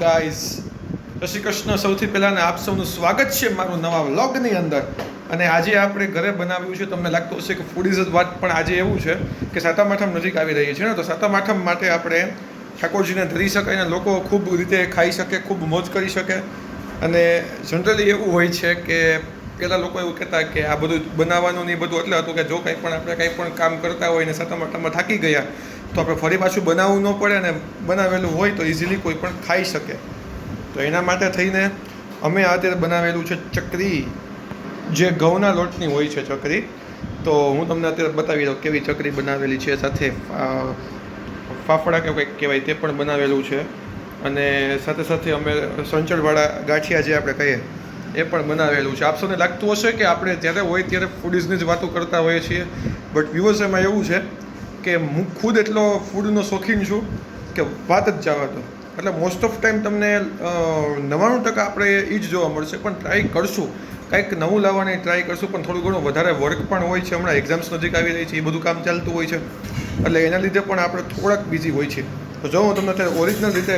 Guys, જય શ્રી કૃષ્ણ. સૌથી પહેલાં આપ સૌનું સ્વાગત છે મારું નવા વ્લોગની અંદર. અને આજે આપણે ઘરે બનાવ્યું છે. તમને લાગતું હશે કે ફૂડીઝ જ વાત, પણ આજે એવું છે કે સાતમ આઠમ નજીક આવી રહી છે ને, તો સાતમ આઠમ માટે આપણે ઠાકોરજીને ધરી શકાય અને લોકો ખૂબ રીતે ખાઈ શકે, ખૂબ મોજ કરી શકે. અને જનરલી એવું હોય છે કે પહેલાં લોકો એવું કહેતા કે આ બધું બનાવવાનું ને એ બધું એટલે હતું કે જો કંઈ પણ આપણે કંઈ પણ કામ કરતા હોય ને સાતમ આઠમમાં થાકી ગયા તો આપણે ફરી પાછું બનાવવું ન પડે ને બનાવેલું હોય તો ઇઝીલી કોઈ પણ ખાઈ શકે. તો એના માટે થઈને અમે અત્યારે બનાવેલું છે ચકરી, જે ઘઉંના લોટની હોય છે ચકરી. તો હું તમને અત્યારે બતાવી દઉં કેવી ચકરી બનાવેલી છે, સાથે ફાફડા કે કંઈક કહેવાય તે પણ બનાવેલું છે. અને સાથે સાથે અમે સંચળવાળા ગાંઠિયા જે આપણે કહીએ એ પણ બનાવેલું છે. આપ સૌને લાગતું હશે કે આપણે જ્યારે હોય ત્યારે ફૂડીઝની જ વાતો કરતા હોઈએ છીએ, બટ વ્યુઅર્સ એમાં એવું છે કે હું ખુદ એટલો ફૂડનો શોખીન છું કે વાત જ જવા દો. એટલે મોસ્ટ ઓફ ટાઈમ તમને 99% આપણે એ જ જોવા મળશે, પણ ટ્રાય કરશું, કંઈક નવું લાવવાની ટ્રાય કરશું, પણ થોડું ઘણું વધારે વર્ક પણ હોય છે. હમણાં એક્ઝામ્સ નજીક આવી રહી છે, એ બધું કામ ચાલતું હોય છે, એટલે એના લીધે પણ આપણે થોડાક બિઝી હોય છે. તો જો હું તમને અત્યારે ઓરિજિનલ રીતે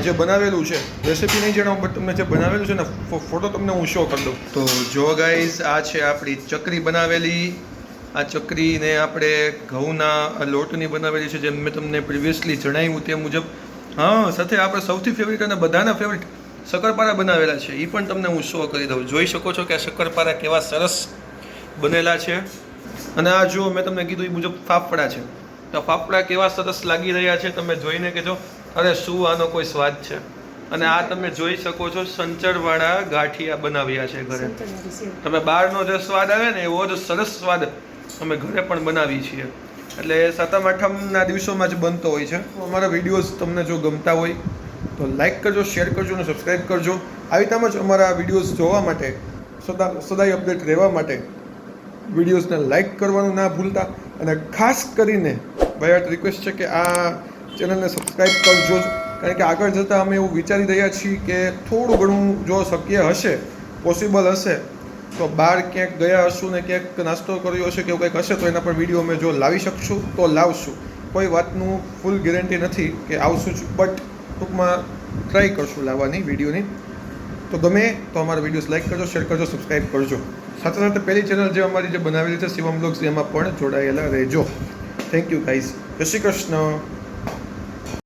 જે બનાવેલું છે, રેસીપી નહીં જણાવું, બટ તમને જે બનાવેલું છે ને ફોટો તમને હું શો કરી દઉં. તો જો ગાઈઝ, આ છે આપણી ચકરી બનાવેલી. આ ચકરીને આપણે ઘઉંના લોટની બનાવેલી છે, જેમ મેં તમને પ્રિવિયસલી જણાવ્યું તે મુજબ. હા, સાથે આપણે સૌથી ફેવરિટ અને બધાના ફેવરિટ શક્કરપારા બનાવેલા છે, એ પણ તમને હું શો કરી દઉં. જોઈ શકો છો કે આ શક્કરપારા કેવા સરસ બનેલા છે. અને આ જો મેં તમને કીધું એ મુજબ ફાફડા છે, તો ફાફડા કેવા સરસ લાગી રહ્યા છે તમે જોઈને કહેજો, અરે શું આનો કોઈ સ્વાદ છે. અને આ તમે જોઈ શકો છો સંચળવાળા ગાંઠિયા બનાવ્યા છે ઘરે. તમે બહારનો જે સ્વાદ આવે ને એવો જ સરસ સ્વાદ અમે ઘરે પણ બનાવીએ છીએ. એટલે સાતમ આઠમના દિવસોમાં જ બનતો હોય છે. અમારા વિડીયોઝ તમને જો ગમતા હોય તો લાઇક કરજો, શેર કરજો અને સબસ્ક્રાઈબ કરજો. આવી રીતના જ અમારા વિડીયોઝ જોવા માટે, સદાય અપડેટ રહેવા માટે વિડીયોઝને લાઇક કરવાનું ના ભૂલતા. અને ખાસ કરીને ભાઈ રિક્વેસ્ટ છે કે આ ચેનલને સબસ્ક્રાઈબ કરજો જ, કારણ કે આગળ જતાં અમે એવું વિચારી રહ્યા છીએ કે થોડું ઘણું જો શક્ય હશે, પોસિબલ હશે, તો બહાર ક્યાંક ગયા હશું ને ક્યાંક નાસ્તો કર્યો હશે કે એવું કંઈક હશે તો એના પર વિડીયો અમે જો લાવી શકશું તો લાવશું. કોઈ વાતનું ફૂલ ગેરંટી નથી કે આવશું જ, બટ ટૂંકમાં ટ્રાય કરશું લાવવાની વિડીયોની. તો ગમે તો અમારા વિડીયોઝ લાઈક કરજો, શેર કરજો, સબસ્ક્રાઈબ કરજો. સાથે સાથે પહેલી ચેનલ જે અમારી જે બનાવેલી છે શિવમ બ્લોગ્સ, એમાં પણ જોડાયેલા રહેજો. Thank you guys. જય શ્રી કૃષ્ણ.